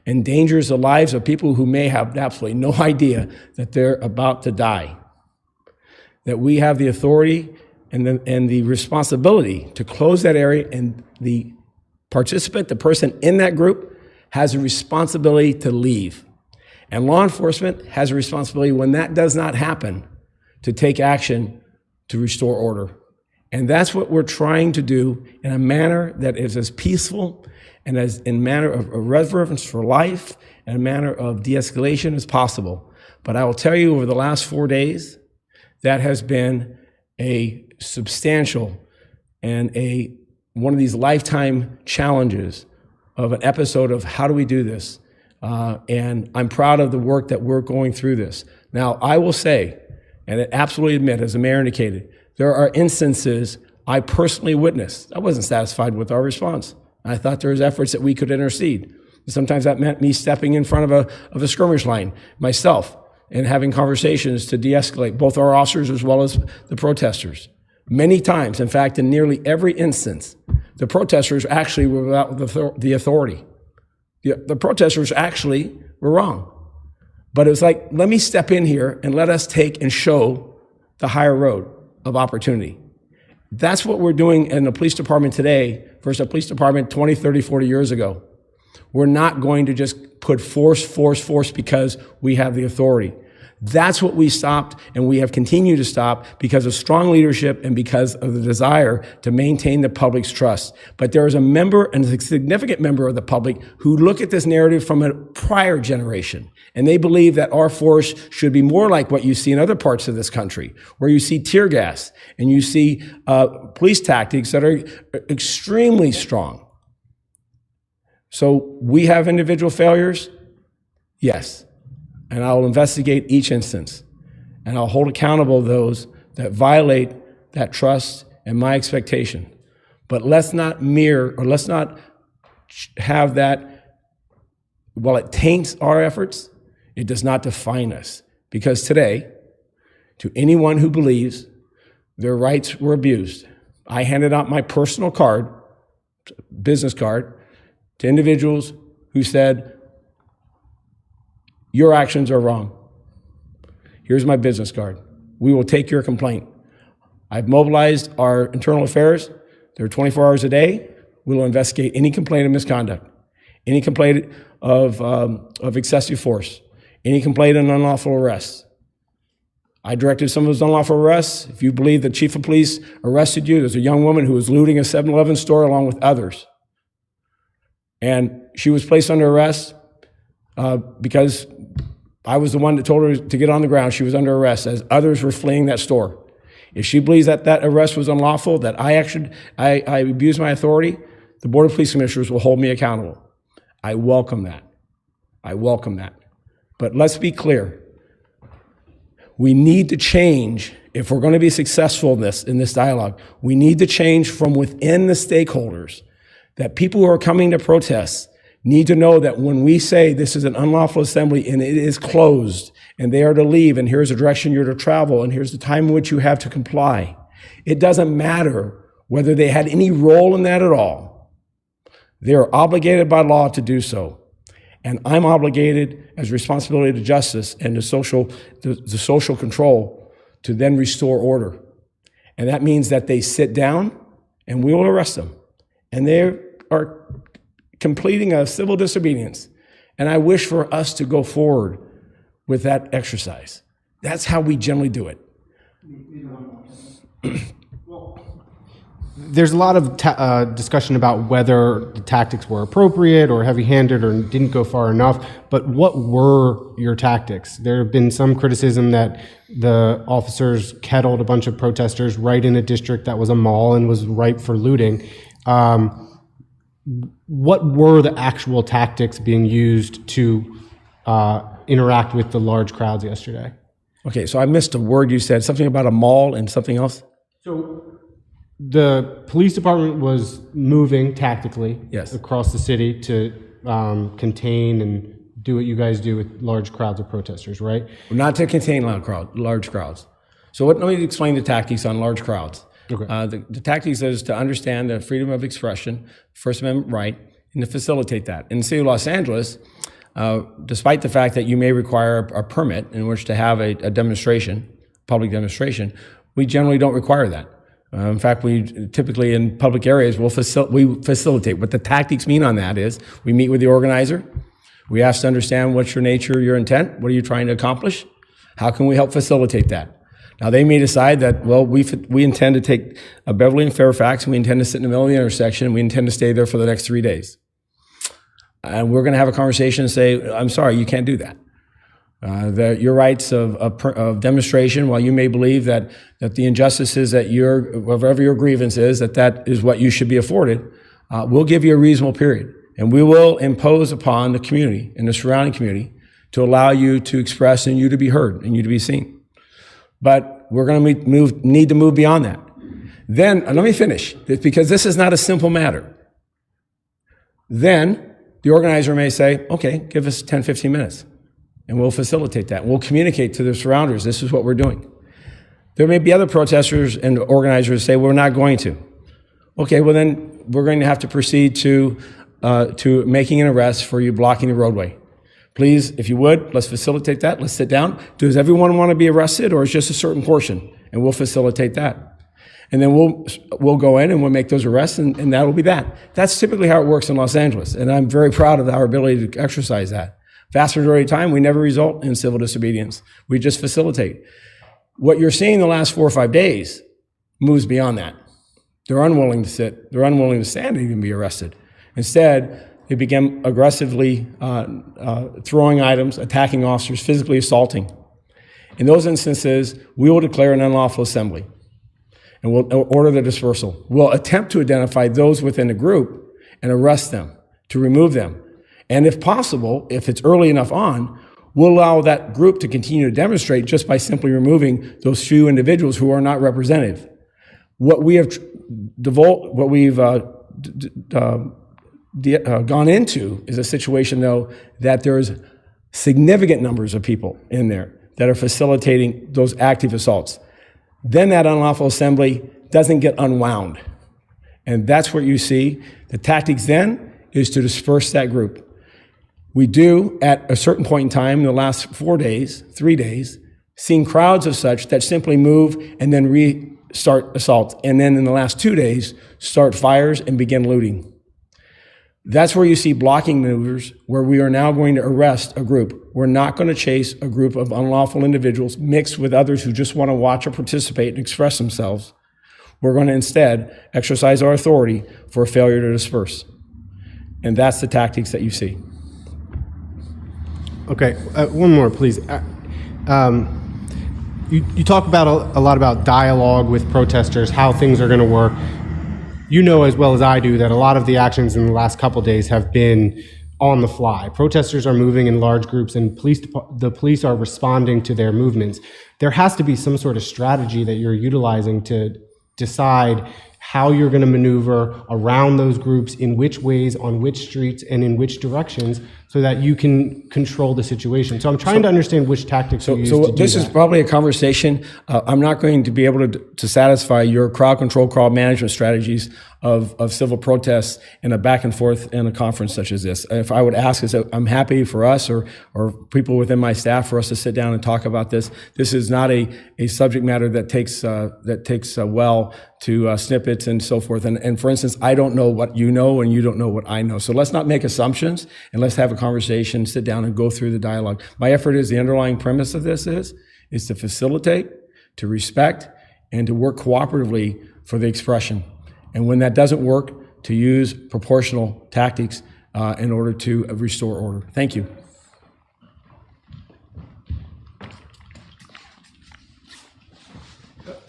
endangers the lives of people who may have absolutely no idea that they're about to die, that we have the authority and the responsibility to close that area, and the participant, the person in that group, has a responsibility to leave. And law enforcement has a responsibility when that does not happen to take action to restore order. And that's what we're trying to do in a manner that is as peaceful and as in manner of reverence for life and a manner of de-escalation as possible. But I will tell you, over the last 4 days, that has been a substantial and one of these lifetime challenges of an episode of how do we do this? And I'm proud of the work that we're going through this. Now, I will say, and I absolutely admit, as the mayor indicated, there are instances I personally witnessed. I wasn't satisfied with our response. I thought there was efforts that we could intercede. Sometimes that meant me stepping in front of a skirmish line myself and having conversations to de-escalate both our officers as well as the protesters. Many times, in fact, in nearly every instance, the protesters actually were without the authority. The protesters actually were wrong. But it was like, let me step in here and let us take and show the higher road of opportunity. That's what we're doing in the police department today versus a police department 20, 30, 40 years ago. We're not going to just put force because we have the authority. That's what we stopped, and we have continued to stop because of strong leadership and because of the desire to maintain the public's trust. But there is a member, and a significant member of the public, who look at this narrative from a prior generation, and they believe that our force should be more like what you see in other parts of this country, where you see tear gas and you see police tactics that are extremely strong. So we have individual failures? Yes. And I'll investigate each instance. And I'll hold accountable those that violate that trust and my expectation. But let's not have that, while it taints our efforts, it does not define us. Because today, to anyone who believes their rights were abused, I handed out my personal card, business card, to individuals who said, your actions are wrong. Here's my business card. We will take your complaint. I've mobilized our internal affairs. They're 24 hours a day. We will investigate any complaint of misconduct, any complaint of excessive force, any complaint of unlawful arrests. I directed some of those unlawful arrests. If you believe the chief of police arrested you, there's a young woman who was looting a 7-Eleven store along with others. And she was placed under arrest because I was the one that told her to get on the ground. She was under arrest as others were fleeing that store. If she believes that that arrest was unlawful, that I abused my authority, the Board of Police Commissioners will hold me accountable. I welcome that. I welcome that. But let's be clear. We need to change, if we're going to be successful in this dialogue, we need to change from within the stakeholders, that people who are coming to protests need to know that when we say this is an unlawful assembly and it is closed and they are to leave and here's the direction you're to travel and here's the time in which you have to comply, it doesn't matter whether they had any role in that at all. They are obligated by law to do so. And I'm obligated as responsibility to justice and the social control to then restore order. And that means that they sit down and we will arrest them. And they are completing a civil disobedience. And I wish for us to go forward with that exercise. That's how we generally do it. There's a lot of discussion about whether the tactics were appropriate or heavy-handed or didn't go far enough, but what were your tactics? There have been some criticism that the officers kettled a bunch of protesters right in a district that was a mall and was ripe for looting. What were the actual tactics being used to interact with the large crowds yesterday? Okay, so I missed a word you said, something about a mall and something else? So the police department was moving tactically across the city to contain and do what you guys do with large crowds of protesters, right? Not to contain large crowds. So let me explain the tactics on large crowds. Okay. The tactics is to understand the freedom of expression, First Amendment right, and to facilitate that. In the city of Los Angeles, despite the fact that you may require a permit in which to have a demonstration, public demonstration, we generally don't require that. In fact, we typically in public areas, we facilitate. What the tactics mean on that is we meet with the organizer. We ask to understand what's your nature, your intent. What are you trying to accomplish? How can we help facilitate that? Now, they may decide that, well, we intend to take Beverly and Fairfax, and we intend to sit in the middle of the intersection, and we intend to stay there for the next 3 days. And we're going to have a conversation and say, I'm sorry, you can't do that. Your rights of demonstration, while you may believe that the injustices that whatever your grievance is, that is what you should be afforded, we'll give you a reasonable period. And we will impose upon the community and the surrounding community to allow you to express and you to be heard and you to be seen. But we're going to need to move beyond that. Then, let me finish, because this is not a simple matter. Then the organizer may say, okay, give us 10, 15 minutes, and we'll facilitate that. We'll communicate to the surrounders, this is what we're doing. There may be other protesters and organizers who say, we're not going to. Okay, well then we're going to have to proceed to making an arrest for you blocking the roadway. Please, if you would, let's facilitate that. Let's sit down. Does everyone want to be arrested, or is just a certain portion? And we'll facilitate that. And then we'll go in and we'll make those arrests, and that'll be that. That's typically how it works in Los Angeles, and I'm very proud of our ability to exercise that. Vast majority of the time, we never result in civil disobedience. We just facilitate. What you're seeing the last 4 or 5 days moves beyond that. They're unwilling to sit. They're unwilling to stand and even be arrested. Instead, they begin aggressively throwing items, attacking officers, physically assaulting. In those instances, we will declare an unlawful assembly, and we'll order the dispersal. We'll attempt to identify those within the group and arrest them, to remove them. And if possible, if it's early enough on, we'll allow that group to continue to demonstrate just by simply removing those few individuals who are not representative. What we have gone into is a situation, though, that there's significant numbers of people in there that are facilitating those active assaults. Then that unlawful assembly doesn't get unwound. And that's what you see. The tactics then is to disperse that group. We do, at a certain point in time, in the last 3 days, seen crowds of such that simply move and then restart assaults. And then in the last 2 days, start fires and begin looting. That's where you see blocking maneuvers, where we are now going to arrest a group. We're not going to chase a group of unlawful individuals mixed with others who just want to watch or participate and express themselves. We're going to instead exercise our authority for a failure to disperse. And that's the tactics that you see. Okay, one more, please. You talk about a lot about dialogue with protesters, how things are going to work. You know as well as I do that a lot of the actions in the last couple of days have been on the fly. Protesters are moving in large groups, and the police are responding to their movements. There has to be some sort of strategy that you're utilizing to decide how you're going to maneuver around those groups, in which ways, on which streets, and in which directions, so that you can control the situation. So I'm trying to understand which tactics you use to do that. This is probably a conversation. I'm not going to be able to satisfy your crowd control, crowd management strategies of civil protests in a back and forth in a conference such as this. If I would ask, I'm happy for us or people within my staff for us to sit down and talk about this. This is not a subject matter that takes well to snippets and so forth. And for instance, I don't know what you know and you don't know what I know. So let's not make assumptions, and let's have a conversation, sit down and go through the dialogue. My effort is, the underlying premise of this is to facilitate, to respect, and to work cooperatively for the expression. And when that doesn't work, to use proportional tactics in order to restore order. Thank you.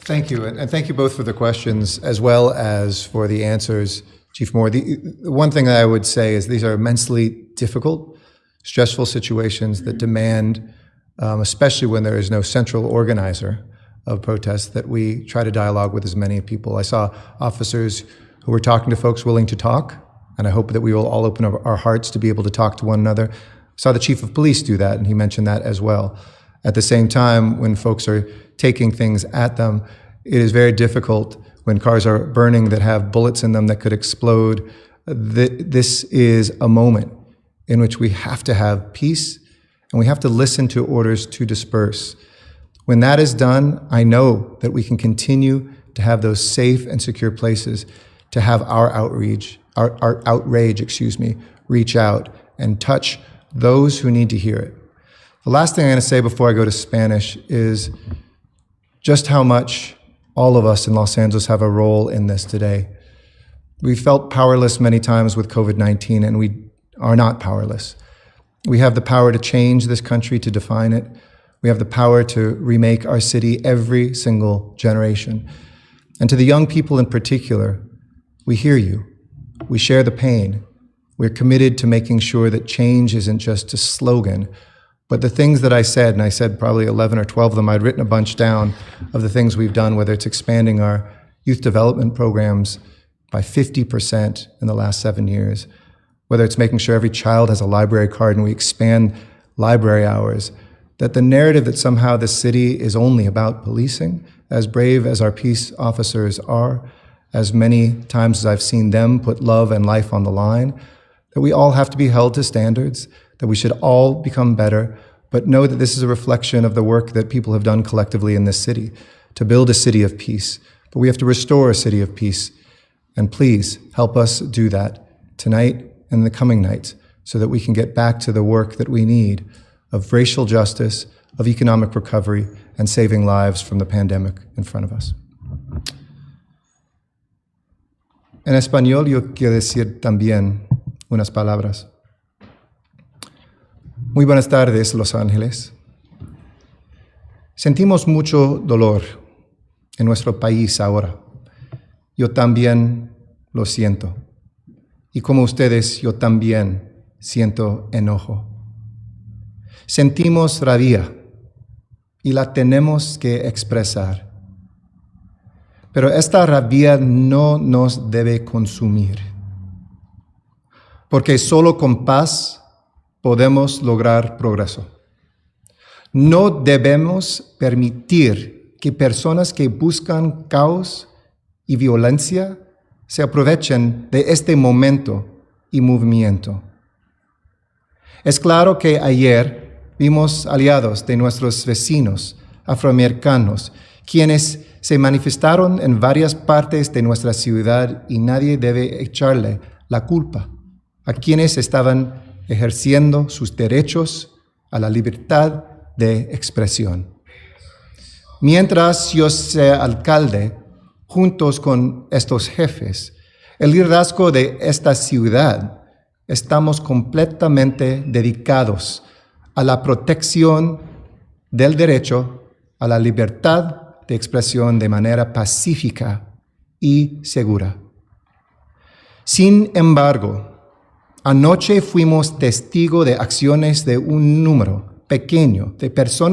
Thank you, and thank you both for the questions as well as for the answers, Chief Moore. The one thing that I would say is these are immensely difficult, stressful situations that demand, especially when there is no central organizer of protests, that we try to dialogue with as many people. I saw officers who were talking to folks willing to talk, and I hope that we will all open up our hearts to be able to talk to one another. I saw the chief of police do that, and he mentioned that as well. At the same time, when folks are taking things at them, it is very difficult when cars are burning that have bullets in them that could explode. This is a moment in which we have to have peace, and we have to listen to orders to disperse. When that is done, I know that we can continue to have those safe and secure places to have our outrage, reach out and touch those who need to hear it. The last thing I'm going to say before I go to Spanish is just how much all of us in Los Angeles have a role in this today. We felt powerless many times with COVID-19, and we are not powerless. We have the power to change this country, to define it. We have the power to remake our city every single generation. And to the young people in particular, we hear you. We share the pain. We're committed to making sure that change isn't just a slogan, but the things that I said, and I said probably 11 or 12 of them, I'd written a bunch down of the things we've done, whether it's expanding our youth development programs by 50% in the last 7 years, whether it's making sure every child has a library card and we expand library hours, that the narrative that somehow the city is only about policing, as brave as our peace officers are, as many times as I've seen them put love and life on the line, that we all have to be held to standards, that we should all become better, but know that this is a reflection of the work that people have done collectively in this city to build a city of peace. But we have to restore a city of peace. And please help us do that tonight and the coming nights so that we can get back to the work that we need of racial justice, of economic recovery, and saving lives from the pandemic in front of us. En español yo quiero decir también unas palabras. Muy buenas tardes, Los Ángeles. Sentimos mucho dolor en nuestro país ahora. Yo también lo siento. Y como ustedes, yo también siento enojo. Sentimos rabia y la tenemos que expresar. Pero esta rabia no nos debe consumir, porque solo con paz podemos lograr progreso. No debemos permitir que personas que buscan caos y violencia se aprovechen de este momento y movimiento. Es claro que ayer vimos aliados de nuestros vecinos afroamericanos, quienes se manifestaron en varias partes de nuestra ciudad y nadie debe echarle la culpa a quienes estaban ejerciendo sus derechos a la libertad de expresión. Mientras yo sea alcalde, juntos con estos jefes, el liderazgo de esta ciudad, estamos completamente dedicados a la protección del derecho a la libertad de expresión de manera pacífica y segura. Sin embargo, anoche fuimos testigos de acciones de un número pequeño de personas